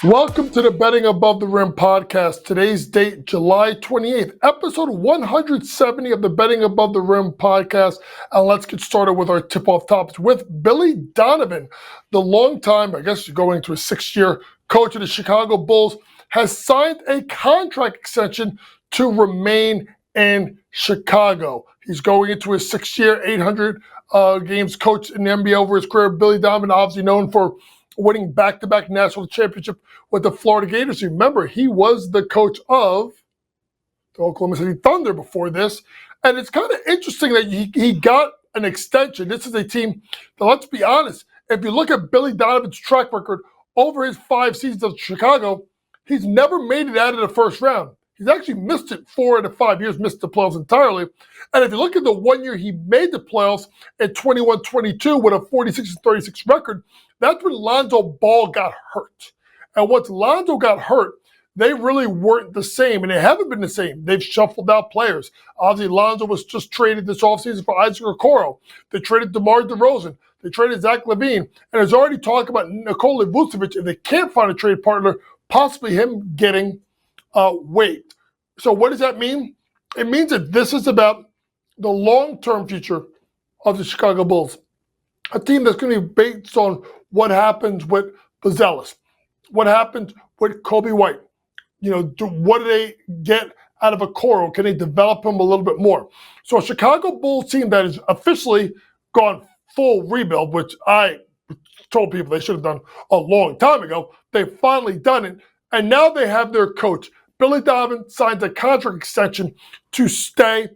Welcome to the Betting Above the Rim podcast. Today's date, July 28th, episode 170 of the Betting Above the Rim podcast. And let's get started with our tip-off topics with Billy Donovan, the longtime, I guess going to his sixth-year coach of the Chicago Bulls, has signed a contract extension to remain in Chicago. He's going into his sixth-year, 800 games coach in the NBA over his career. Billy Donovan, obviously known for winning back-to-back national championship with the Florida Gators. Remember, he was the coach of the Oklahoma City Thunder before this. And it's kind of interesting that he got an extension. This is a team that, let's be honest, if you look at Billy Donovan's track record over his 5 seasons of Chicago, he's never made it out of the first round. He's actually missed it 4 out of 5 years, missed the playoffs entirely. And if you look at the 1 year he made the playoffs at 21-22 with a 46-36 record, that's when Lonzo Ball got hurt. And once Lonzo got hurt, they really weren't the same, and they haven't been the same. They've shuffled out players. Obviously, Lonzo was just traded this offseason for Isaac Okoro. They traded DeMar DeRozan. They traded Zach LaVine. And there's already talk about Nikola Vucevic, if they can't find a trade partner, possibly him getting waived. So what does that mean? It means that this is about the long-term future of the Chicago Bulls. A team that's going to be based on what happens with Buzelis, what happens with Kobe White. What do they get out of Okoro? Can they develop him a little bit more? So a Chicago Bulls team that has officially gone full rebuild, which I told people they should have done a long time ago. They've finally done it. And now they have their coach. Billy Donovan signs a contract extension to stay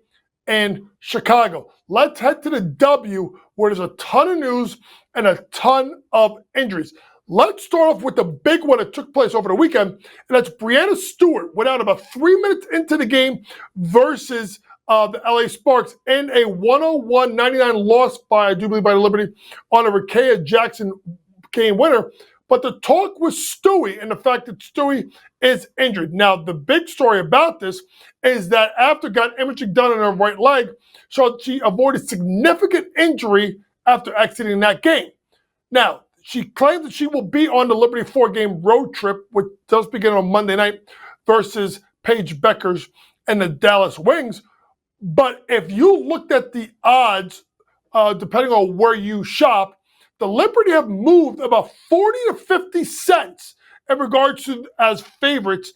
in Chicago. Let's head to the W, where there's a ton of news and a ton of injuries. Let's start off with the big one that took place over the weekend, and that's Breanna Stewart went out about 3 minutes into the game versus the LA Sparks in a 101-99 loss by, I do believe, by the Liberty on a Rakea Jackson game winner. But the talk was Stewie and the fact that Stewie is injured. Now, the big story about this is that after got imaging done on her right leg, so she avoided significant injury after exiting that game. Now, she claims that she will be on the Liberty 4-game road trip, which does begin on Monday night, versus Paige Beckers and the Dallas Wings. But if you looked at the odds, depending on where you shop, the Liberty have moved about 40 to 50 cents in regards to as favorites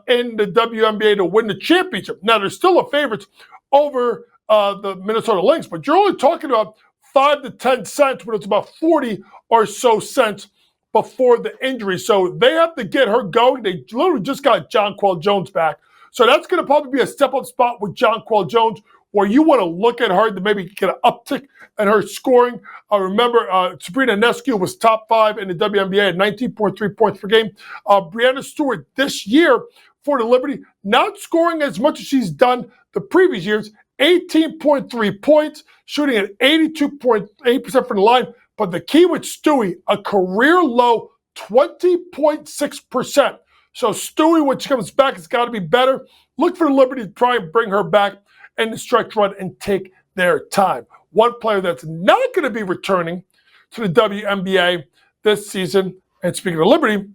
in the WNBA to win the championship. Now, they're still a favorites over the Minnesota Lynx, but you're only talking about 5 to 10 cents when it's about 40 or so cents before the injury. So they have to get her going. They literally just got Jonquel Jones back. So that's going to probably be a step-up spot with Jonquel Jones, where you want to look at her to maybe get an uptick in her scoring. I remember Sabrina Ionescu was top 5 in the WNBA at 19.3 points per game. Breanna Stewart this year for the Liberty, not scoring as much as she's done the previous years, 18.3 points, shooting at 82.8% from the line. But the key with Stewie, a career low 20.6%. So Stewie, when she comes back, has got to be better. Look for the Liberty to try and bring her back in the stretch run and take their time. One player that's not going to be returning to the WNBA this season, and speaking of Liberty,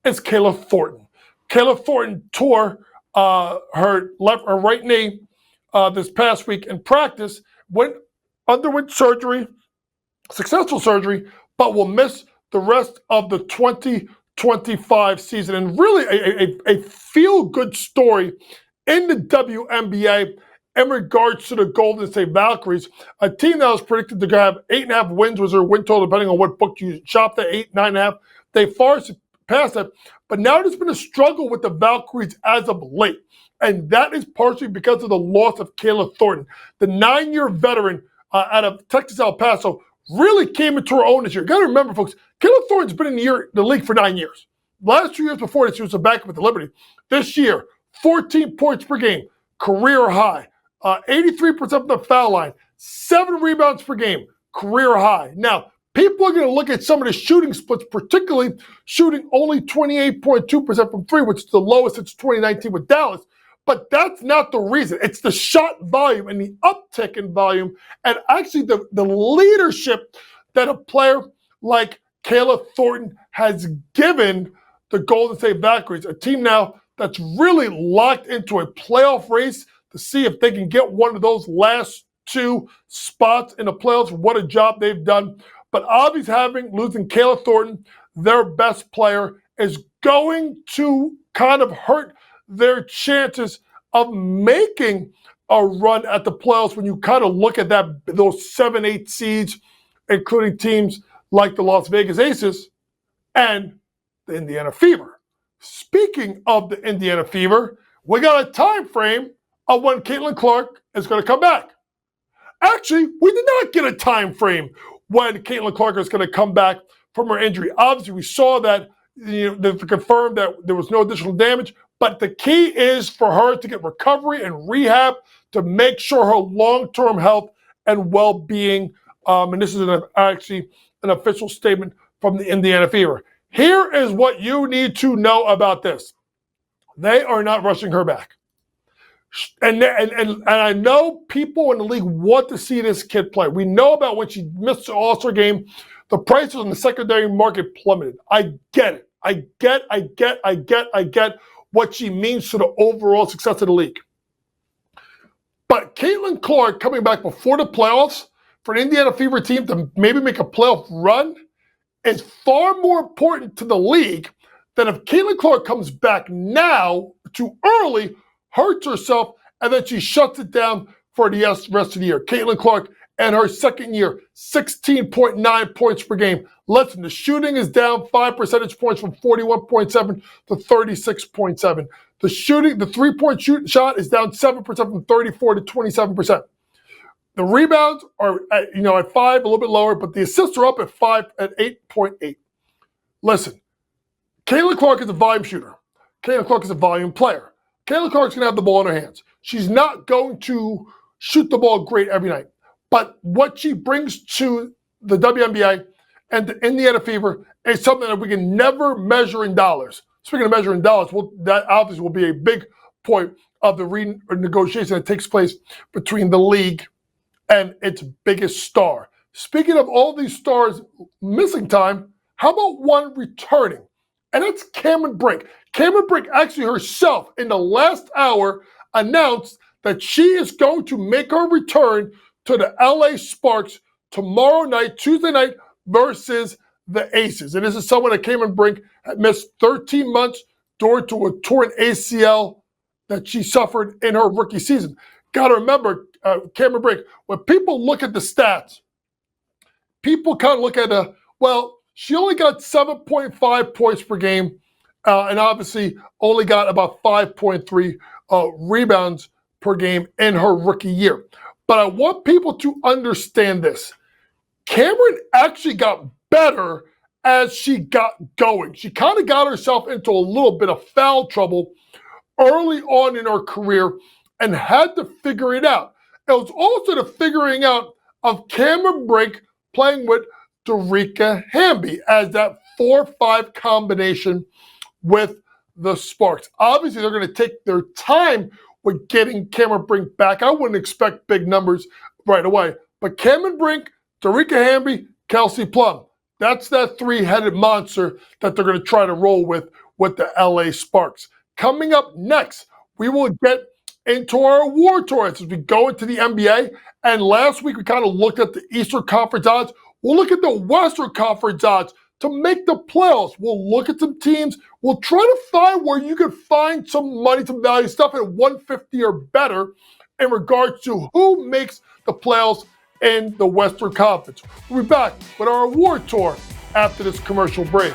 is Kayla Thornton. Kayla Thornton tore her right knee this past week in practice, underwent surgery, successful surgery, but will miss the rest of the 2025 season. And really a feel-good story in the WNBA in regards to the Golden State Valkyries, a team that was predicted to have 8.5 wins was their win total, depending on what book you shopped at, 8, 9.5. They far surpassed that, but now there's been a struggle with the Valkyries as of late, and that is partially because of the loss of Kayla Thornton. The 9-year veteran out of Texas El Paso really came into her own this year. You got to remember, folks, Kayla Thornton's been in the league for 9 years. The last 2 years before this, she was a backup with the Liberty. This year, 14 points per game, career high. 83% from the foul line, 7 rebounds per game, career high. Now, people are going to look at some of the shooting splits, particularly shooting only 28.2% from 3, which is the lowest since 2019 with Dallas. But that's not the reason. It's the shot volume and the uptick in volume, and actually the leadership that a player like Kayla Thornton has given the Golden State Valkyries, a team now that's really locked into a playoff race to see if they can get one of those last two spots in the playoffs. What a job they've done. But obviously losing Kayla Thornton, their best player, is going to kind of hurt their chances of making a run at the playoffs when you kind of look at those 7-8 seeds, including teams like the Las Vegas Aces and the Indiana Fever. Speaking of the Indiana Fever, we got a time frame of when Caitlin Clark is going to come back. Actually, we did not get a time frame when Caitlin Clark is going to come back from her injury. Obviously, we saw that they confirmed that there was no additional damage, but the key is for her to get recovery and rehab to make sure her long-term health and well-being, and this is actually an official statement from the Indiana Fever. Here is what you need to know about this. They are not rushing her back. And I know people in the league want to see this kid play. We know about when she missed the All-Star game, the prices in the secondary market plummeted. I get it. I get what she means to the overall success of the league. But Caitlin Clark coming back before the playoffs for an Indiana Fever team to maybe make a playoff run is far more important to the league than if Caitlin Clark comes back now too early, hurts herself, and then she shuts it down for the rest of the year. Caitlin Clark and her second year, 16.9 points per game. Listen, the shooting is down 5 percentage points from 41.7 to 36.7. The three-point shot is down 7% from 34 to 27%. The rebounds are at 5, a little bit lower, but the assists are up at 8.8. Listen, Caitlin Clark is a volume shooter. Caitlin Clark is a volume player. Caitlin Clark's going to have the ball in her hands. She's not going to shoot the ball great every night. But what she brings to the WNBA and the Indiana Fever is something that we can never measure in dollars. Speaking of measuring dollars, that obviously will be a big point of the renegotiation that takes place between the league and its biggest star. Speaking of all these stars missing time, how about one returning? And that's Cameron Brink. Cameron Brink actually herself in the last hour announced that she is going to make her return to the LA Sparks tomorrow night, Tuesday night, versus the Aces. And this is someone that Cameron Brink had missed 13 months due to a torn ACL that she suffered in her rookie season. Got to remember, Cameron Brink, when people look at the stats, people kind of look at she only got 7.5 points per game, and obviously only got about 5.3 rebounds per game in her rookie year. But I want people to understand this. Cameron actually got better as she got going. She kind of got herself into a little bit of foul trouble early on in her career and had to figure it out. It was also the figuring out of Cameron Brink playing with Dorica Hamby as that 4-5 combination with the Sparks. Obviously, they're going to take their time with getting Cameron Brink back. I wouldn't expect big numbers right away. But Cameron Brink, Dorica Hamby, Kelsey Plum. That's that three-headed monster that they're going to try to roll with the LA Sparks. Coming up next, we will get into our award tours as we go into the NBA. And last week, we kind of looked at the Eastern Conference odds. We'll look at the Western Conference odds to make the playoffs. We'll look at some teams. We'll try to find where you can find some money, some value stuff at 150 or better in regards to who makes the playoffs in the Western Conference. We'll be back with our award tour after this commercial break.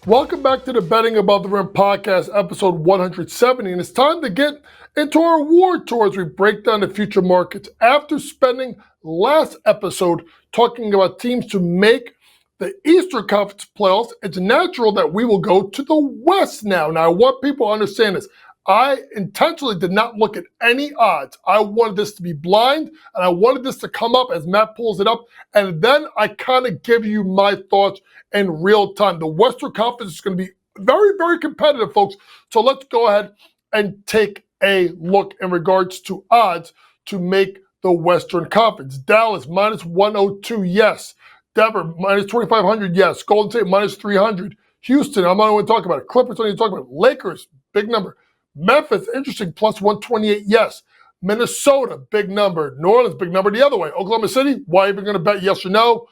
Welcome back to the Betting Above the Rim podcast, episode 170, and it's time to get into our award tour as we break down the future markets. After spending last episode talking about teams to make the Eastern Conference playoffs, it's natural that we will go to the West now. Now, I want people to understand this. I intentionally did not look at any odds. I wanted this to be blind, and I wanted this to come up as Matt pulls it up, and then I kind of give you my thoughts in real time. The Western Conference is going to be very, very competitive, folks. So let's go ahead and take a look in regards to odds to make the Western Conference. Dallas minus 102, yes. Denver minus 2,500, yes. Golden State minus 300. Houston, I'm not even talking about it. Clippers, I'm not even talking about it. Lakers, big number. Memphis, interesting, plus 128, yes. Minnesota, big number. New Orleans, big number the other way. Oklahoma City, why even going to bet yes or no?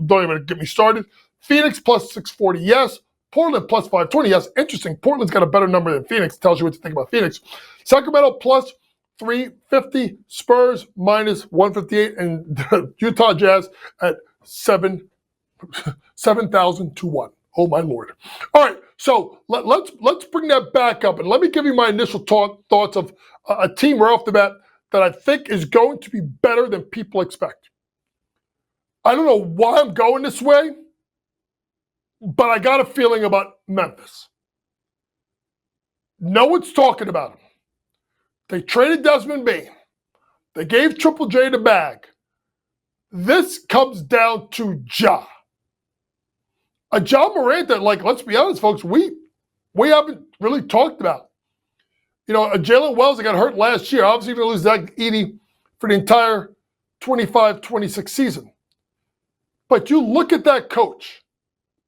Don't even get me started. Phoenix, plus 640, yes. Portland, plus 520, yes. Interesting, Portland's got a better number than Phoenix. Tells you what to think about Phoenix. Sacramento, plus 350. Spurs, minus 158. And the Utah Jazz at 7,000 to 1. Oh, my Lord. All right, so let's bring that back up, and let me give you my initial thoughts of a team right off the bat that I think is going to be better than people expect. I don't know why I'm going this way, but I got a feeling about Memphis. No one's talking about them. They traded Desmond Bane. They gave Triple J the bag. This comes down to Ja. A Ja Morant that, like, let's be honest, folks, we haven't really talked about. You know, a Jalen Wells that got hurt last year, obviously going to lose Zach Edey for the entire 25-26 season. But you look at that coach,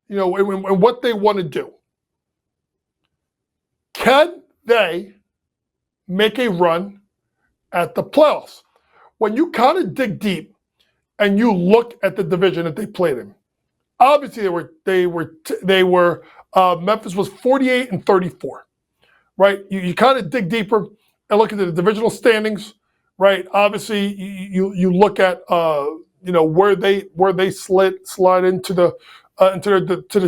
you know, and what they want to do. Can they make a run at the playoffs? When you kind of dig deep and you look at the division that they played in, obviously Memphis was 48-34, right? You kind of dig deeper and look at the divisional standings, right? Obviously, you look at where they slide into the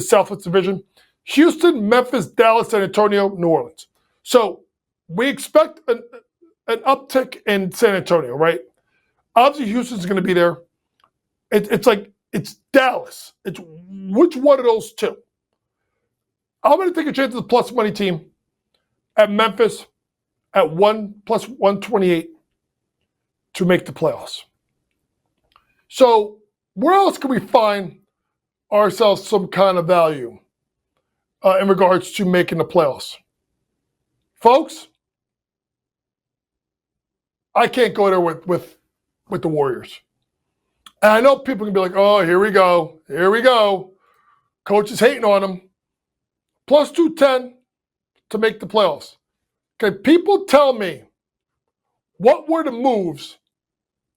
Southwest Division. Houston, Memphis, Dallas, San Antonio, New Orleans. So we expect an uptick in San Antonio, right? Obviously, Houston's going to be there. It's Dallas. It's which one of those two? I'm going to take a chance of the plus money team at Memphis at 1 plus 128 to make the playoffs. So where else can we find ourselves some kind of value in regards to making the playoffs? Folks, I can't go there with the Warriors. And I know people can be like, oh, here we go. Coach is hating on them. Plus 210 to make the playoffs. Okay, people tell me what were the moves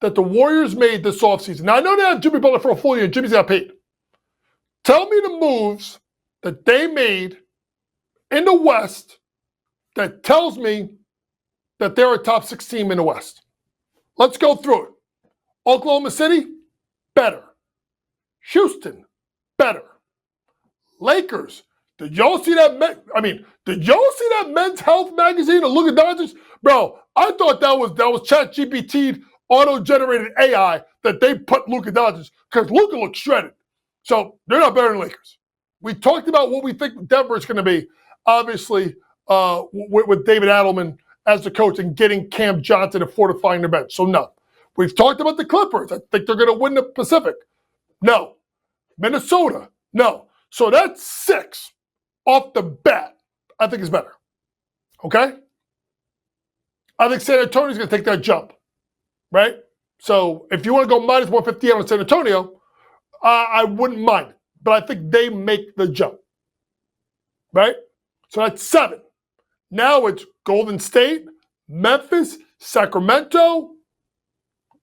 that the Warriors made this offseason. Now, I know they had Jimmy Butler for a full year and Jimmy's got paid. Tell me the moves that they made in the West that tells me that they're a top 6 team in the West. Let's go through it. Oklahoma City, better. Houston, better. Lakers, did y'all see that? Did y'all see that Men's Health magazine of Luka Doncic? Bro, I thought that was ChatGPT auto-generated AI that they put Luka Doncic because Luka looks shredded. So they're not better than Lakers. We talked about what we think Denver is going to be, obviously, with David Adelman as the coach and getting Cam Johnson and fortifying the bench. So no. We've talked about the Clippers. I think they're going to win the Pacific. No. Minnesota. No. So that's 6 off the bat. I think is better. Okay? I think San Antonio's going to take that jump. Right? So if you want to go minus 158 on San Antonio, I wouldn't mind it. But I think they make the jump. Right? So that's 7. Now it's Golden State, Memphis, Sacramento,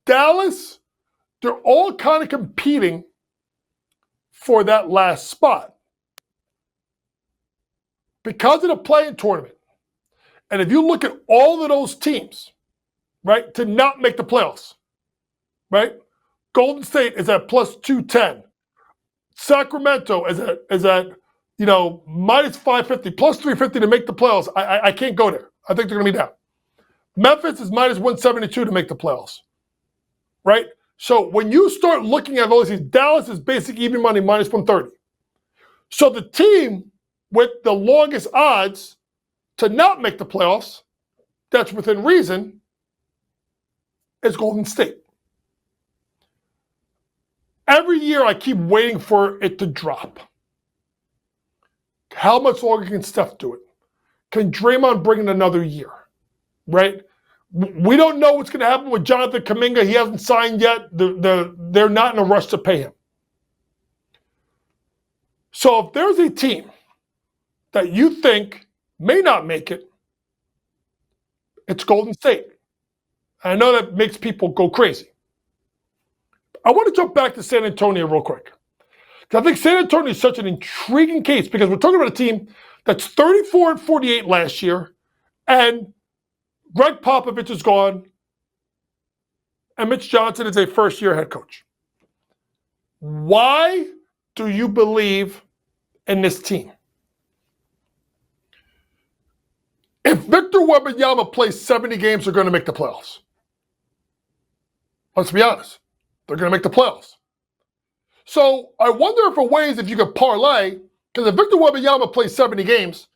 Dallas. They're all kind of competing for that last spot. Because of the play-in tournament. And if you look at all of those teams, right, to not make the playoffs, right? Golden State is at plus 210. Sacramento is at minus 550, plus 350 to make the playoffs. I can't go there. I think they're going to be down. Memphis is minus 172 to make the playoffs, right? So when you start looking at all these, Dallas is basic even money, minus 130. So the team with the longest odds to not make the playoffs, that's within reason, is Golden State. Every year I keep waiting for it to drop. How much longer can Steph do it? Can Draymond bring in another year? Right? We don't know what's going to happen with Jonathan Kuminga. He hasn't signed yet. They're not in a rush to pay him. So if there's a team that you think may not make it, it's Golden State. I know that makes people go crazy. I want to jump back to San Antonio real quick. I think San Antonio is such an intriguing case because we're talking about a team that's 34-48 last year, and Greg Popovich is gone, and Mitch Johnson is a first-year head coach. Why do you believe in this team? If Victor Wembanyama plays 70 games, they're going to make the playoffs. Let's be honest. They're going to make the playoffs. So I wonder if you could parlay, because if Victor Wembanyama plays 70 games,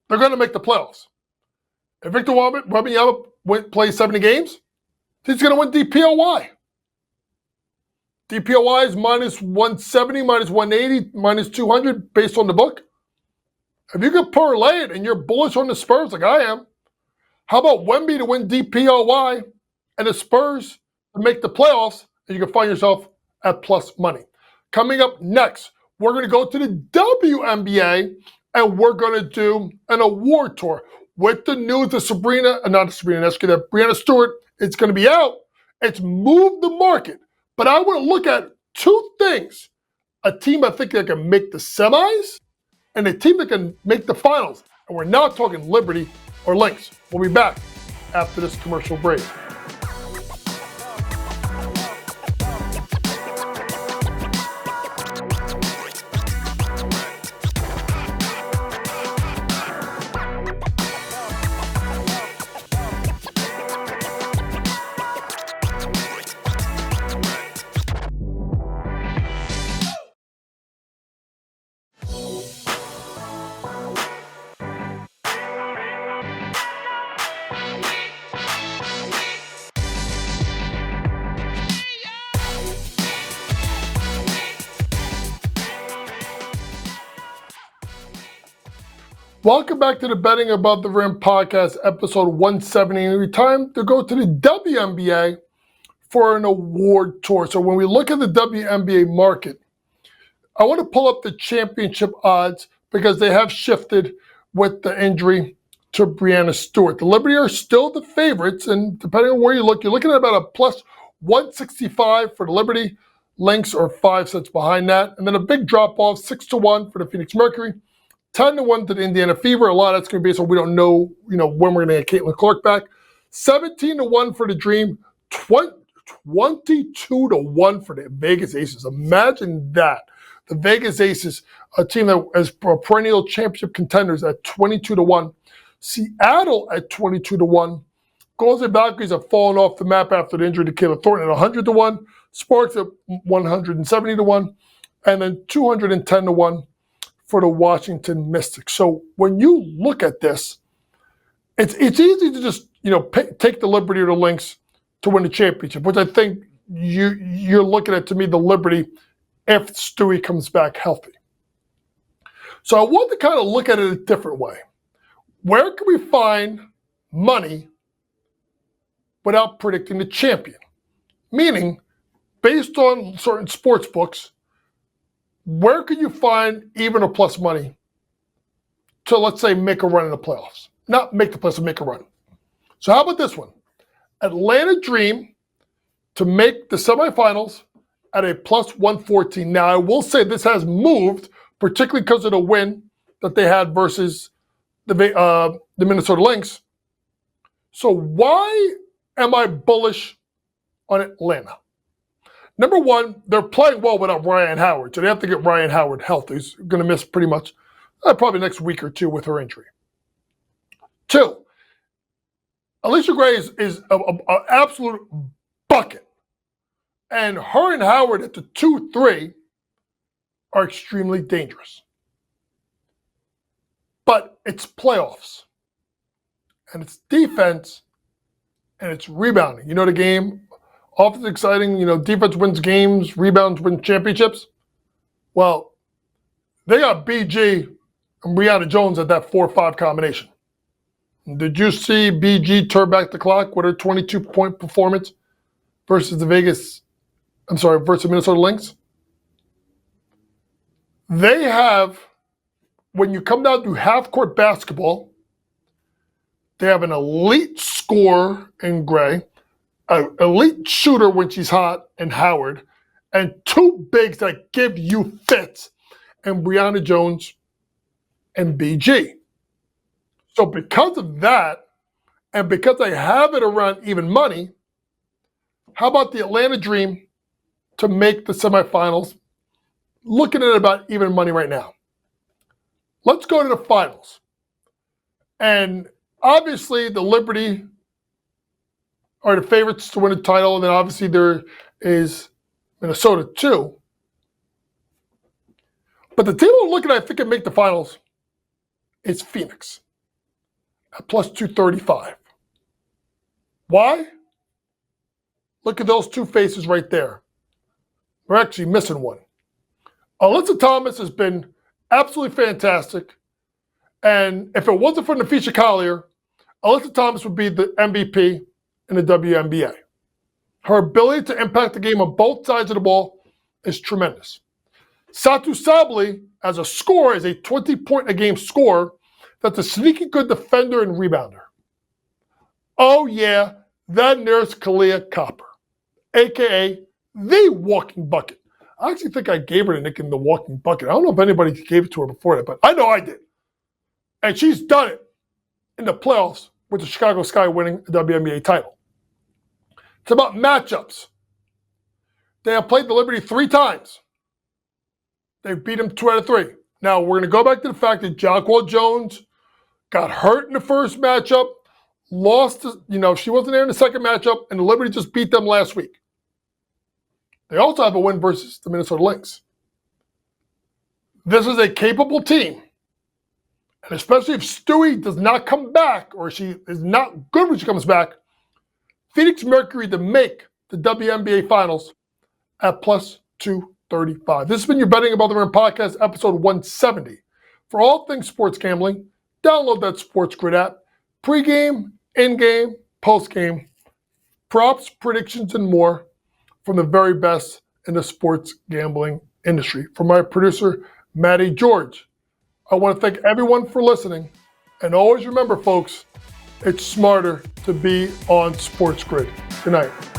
they're going to make the playoffs. If Victor Wembanyama plays 70 games, he's going to win DPOY. DPOY is minus 170, minus 180, minus 200 based on the book. If you could parlay it and you're bullish on the Spurs like I am, how about Wemby to win DPOY and the Spurs to make the playoffs, and you can find yourself at plus money. Coming up next, we're going to go to the WNBA, and we're going to do an award tour with the news that Breanna Stewart is going to be out. It's moved the market. But I want to look at two things. A team I think that can make the semis, and a team that can make the finals. And we're not talking Liberty or Lynx. We'll be back after this commercial break. Welcome back to the Betting Above the Rim podcast, episode 170. And it's time to go to the WNBA for an award tour. So when we look at the WNBA market, I want to pull up the championship odds because they have shifted with the injury to Breanna Stewart. The Liberty are still the favorites, and depending on where you look, you're looking at about a plus 165 for the Liberty. Lynx are 5 cents behind that. And then a big drop-off, 6-1 for the Phoenix Mercury. 10-1 to the Indiana Fever. A lot of that's going to be so we don't know, when we're going to get Caitlin Clark back. 17-1 for the Dream. 22-1 for the Vegas Aces. Imagine that. The Vegas Aces, a team that is perennial championship contenders at 22-1. Seattle at 22-1. Golden State Valkyries have fallen off the map after the injury to Kayla Thornton at 100-1. Sparks at 170-1. And then 210-1. For the Washington Mystics. So when you look at this, it's easy to just take the Liberty or the Lynx to win the championship, which I think you're looking at, to me, the Liberty if Stewie comes back healthy. So I want to kind of look at it a different way. Where can we find money without predicting the champion? Meaning, based on certain sports books, where can you find even or plus money to, let's say, make a run in the playoffs? Not make the playoffs, make a run. So how about this one? Atlanta Dream to make the semifinals at a plus 114. Now, I will say this has moved, particularly because of the win that they had versus the Minnesota Lynx. So why am I bullish on Atlanta? Number one, they're playing well without Ryan Howard, so they have to get Ryan Howard healthy. He's going to miss pretty much probably next week or two with her injury. 2, Alicia Gray is an absolute bucket. And her and Howard at the 2-3 are extremely dangerous. But it's playoffs. And it's defense. And it's rebounding. You know the game? Offense exciting. Defense wins games. Rebounds win championships. Well, they got BG and Breanna Jones at that 4-5 combination. Did you see BG turn back the clock with her 22-point performance versus versus Minnesota Lynx? They have, when you come down to half-court basketball, they have an elite scorer in Gray, an elite shooter when she's hot in Howard, and 2 bigs that give you fits in Breanna Jones and BG. So because of that, and because they have it around even money, how about the Atlanta Dream to make the semifinals? Looking at about even money right now. Let's go to the finals. And obviously the Liberty are the favorites to win the title, and then obviously there is Minnesota too. But the team we're looking at, I think, can make the finals is Phoenix at plus 235. Why? Look at those 2 faces right there. We're actually missing one. Alyssa Thomas has been absolutely fantastic. And if it wasn't for Nafisha Collier, Alyssa Thomas would be the MVP in the WNBA. Her ability to impact the game on both sides of the ball is tremendous. Satu Sabli, as a scorer, is a 20-point-a-game scorer that's a sneaky good defender and rebounder. Oh yeah, that nurse Kalia Copper, a.k.a. the walking bucket. I actually think I gave her the nickname the walking bucket. I don't know if anybody gave it to her before that, but I know I did. And she's done it in the playoffs with the Chicago Sky winning the WNBA title. It's about matchups. They have played the Liberty 3 times. They've beat them 2 out of 3. Now, we're going to go back to the fact that Jacquel Jones got hurt in the first matchup, lost, she wasn't there in the second matchup, and the Liberty just beat them last week. They also have a win versus the Minnesota Lynx. This is a capable team. And especially if Stewie does not come back, or she is not good when she comes back, Phoenix Mercury to make the WNBA Finals at plus 235. This has been your Betting Above the Rim podcast, episode 170. For all things sports gambling, download that Sports Grid app. Pre-game, in-game, post-game, props, predictions, and more from the very best in the sports gambling industry. For my producer, Matty George, I want to thank everyone for listening. And always remember, folks, it's smarter to be on Sports Grid. Good night.